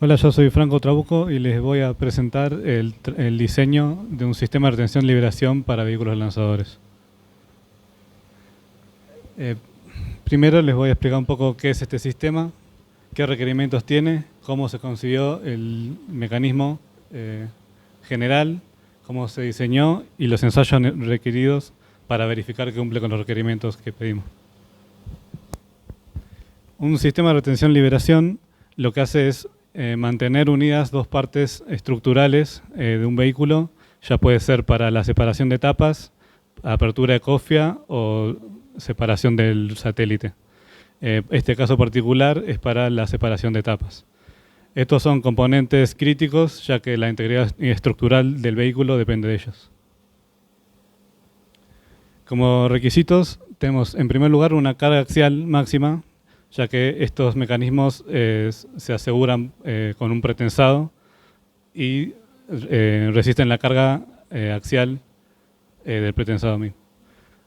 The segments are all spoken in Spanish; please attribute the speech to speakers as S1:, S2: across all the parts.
S1: Hola, yo soy Franco Trabuco y les voy a presentar el diseño de un sistema de retención-liberación para vehículos lanzadores. Eh, Primero les voy a explicar un poco qué es este sistema, qué requerimientos tiene, cómo se concibió el mecanismo general, cómo se diseñó y los ensayos requeridos para verificar que cumple con los requerimientos que pedimos. Un sistema de retención-liberación lo que hace es mantener unidas dos partes estructurales de un vehículo, ya puede ser para la separación de etapas, apertura de cofia o separación del satélite. Este caso particular es para la separación de etapas. Estos son componentes críticos, ya que la integridad estructural del vehículo depende de ellos. Como requisitos, tenemos en primer lugar una carga axial máxima, ya que estos mecanismos se aseguran con un pretensado y resisten la carga axial del pretensado mismo.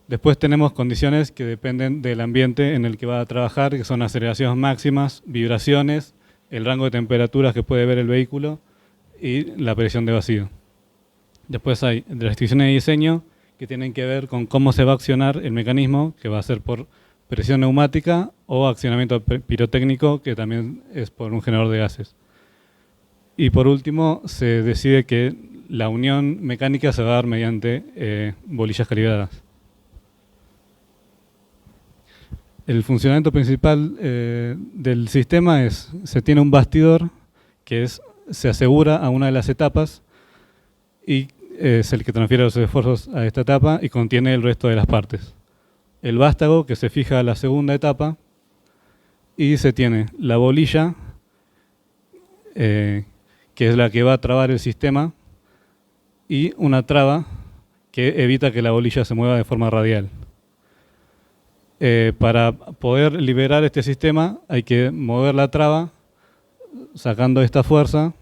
S1: Después tenemos condiciones que dependen del ambiente en el que va a trabajar, que son aceleraciones máximas, vibraciones, el rango de temperaturas que puede ver el vehículo y la presión de vacío. Después hay restricciones de diseño que tienen que ver con cómo se va a accionar el mecanismo, que va a ser por presión neumática o accionamiento pirotécnico, que también es por un generador de gases. Y por último, se decide que la unión mecánica se va a dar mediante bolillas calibradas. El funcionamiento principal del sistema es, se tiene un bastidor que se asegura a una de las etapas y es el que transfiere los esfuerzos a esta etapa y contiene el resto de las partes. El vástago que se fija a la segunda etapa y se tiene la bolilla que es la que va a trabar el sistema y una traba que evita que la bolilla se mueva de forma radial. Para poder liberar este sistema hay que mover la traba sacando esta fuerza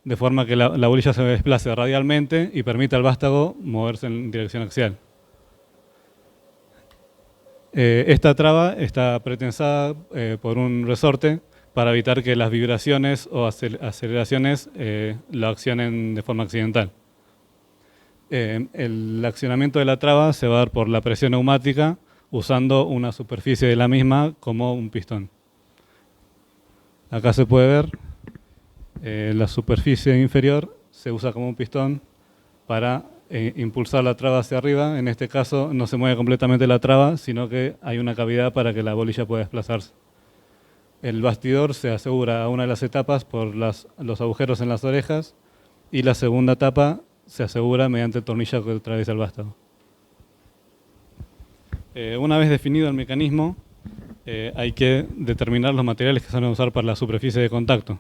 S1: de forma que la bolilla se desplace radialmente y permita al vástago moverse en dirección axial. Esta traba está pretensada por un resorte para evitar que las vibraciones o aceleraciones lo accionen de forma accidental. El accionamiento de la traba se va a dar por la presión neumática usando una superficie de la misma como un pistón. Acá se puede ver la superficie inferior se usa como un pistón para impulsar la traba hacia arriba. En este caso no se mueve completamente la traba, sino que hay una cavidad para que la bolilla pueda desplazarse. El bastidor se asegura a una de las etapas por los agujeros en las orejas y la segunda etapa se asegura mediante el tornillo que atraviesa el vástago. Una vez definido el mecanismo, hay que determinar los materiales que se van a usar para la superficie de contacto,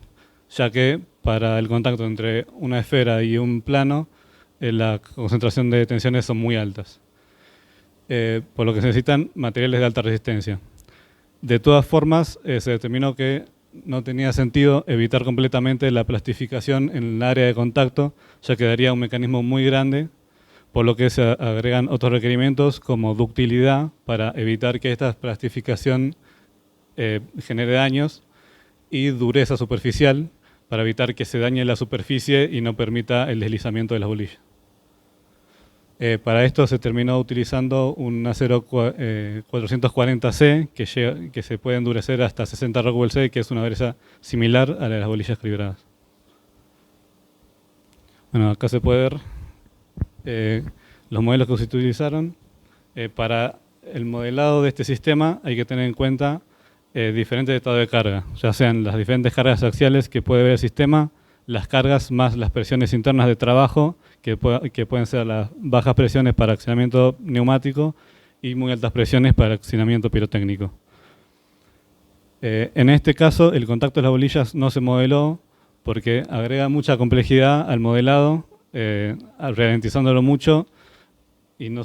S1: ya que para el contacto entre una esfera y un plano, la concentración de tensiones son muy altas, por lo que se necesitan materiales de alta resistencia. De todas formas, se determinó que no tenía sentido evitar completamente la plastificación en el área de contacto, ya que daría un mecanismo muy grande, por lo que se agregan otros requerimientos como ductilidad para evitar que esta plastificación genere daños y dureza superficial para evitar que se dañe la superficie y no permita el deslizamiento de las bolillas. Para esto se terminó utilizando un acero 440C que se puede endurecer hasta 60 Rockwell C, que es una dureza similar a la de las bolillas calibradas. Bueno, acá se puede ver los modelos que se utilizaron. Para el modelado de este sistema hay que tener en cuenta diferentes estados de carga, ya sean las diferentes cargas axiales que puede ver el sistema, las cargas más las presiones internas de trabajo, que pueden ser las bajas presiones para accionamiento neumático y muy altas presiones para accionamiento pirotécnico. En este caso, el contacto de las bolillas no se modeló porque agrega mucha complejidad al modelado, ralentizándolo mucho y no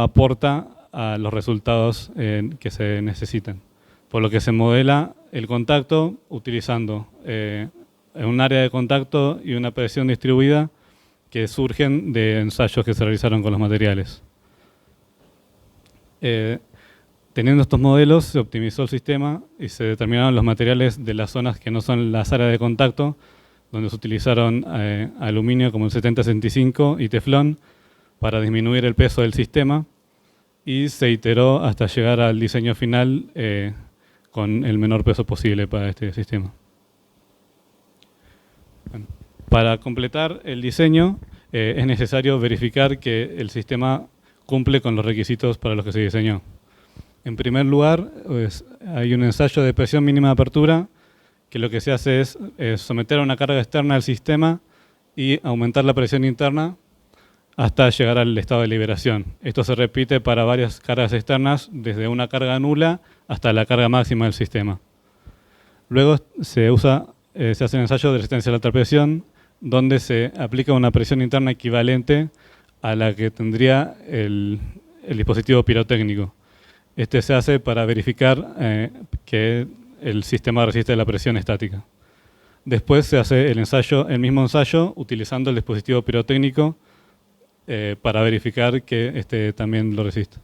S1: aporta a los resultados que se necesitan. Por lo que se modela el contacto utilizando un área de contacto y una presión distribuida que surgen de ensayos que se realizaron con los materiales. Teniendo estos modelos, se optimizó el sistema y se determinaron los materiales de las zonas que no son las áreas de contacto, donde se utilizaron aluminio como el 7065 y teflón para disminuir el peso del sistema, y se iteró hasta llegar al diseño final con el menor peso posible para este sistema. Bueno, para completar el diseño es necesario verificar que el sistema cumple con los requisitos para los que se diseñó. En primer lugar, hay un ensayo de presión mínima de apertura, que lo que se hace es someter a una carga externa al sistema y aumentar la presión interna hasta llegar al estado de liberación. Esto se repite para varias cargas externas, desde una carga nula hasta la carga máxima del sistema. Luego se hace un ensayo de resistencia a la alta presión, donde se aplica una presión interna equivalente a la que tendría el dispositivo pirotécnico. Este se hace para verificar que el sistema resiste la presión estática. Después se hace el mismo ensayo utilizando el dispositivo pirotécnico para verificar que este también lo resiste.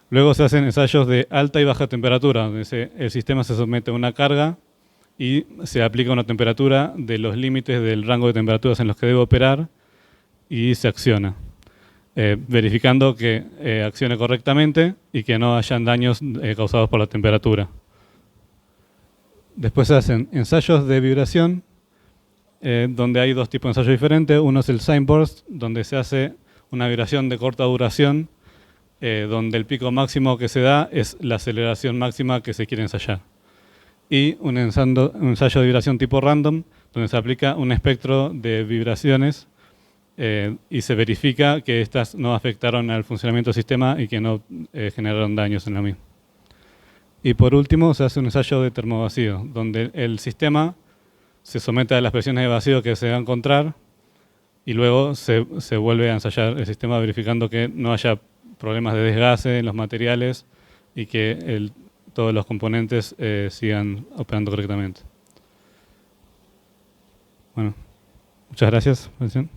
S1: Luego se hacen ensayos de alta y baja temperatura, donde el sistema se somete a una carga y se aplica una temperatura de los límites del rango de temperaturas en los que debe operar y se acciona. Verificando que accione correctamente y que no hayan daños causados por la temperatura. Después se hacen ensayos de vibración, donde hay dos tipos de ensayos diferentes. Uno es el sine burst, donde se hace una vibración de corta duración, donde el pico máximo que se da es la aceleración máxima que se quiere ensayar. Y un ensayo de vibración tipo random, donde se aplica un espectro de vibraciones y se verifica que estas no afectaron al funcionamiento del sistema y que no generaron daños en la misma. Y por último se hace un ensayo de termovacío, donde el sistema se somete a las presiones de vacío que se va a encontrar y luego se vuelve a ensayar el sistema verificando que no haya problemas de desgaste en los materiales y que todos los componentes sigan operando correctamente. Bueno, muchas gracias por la atención.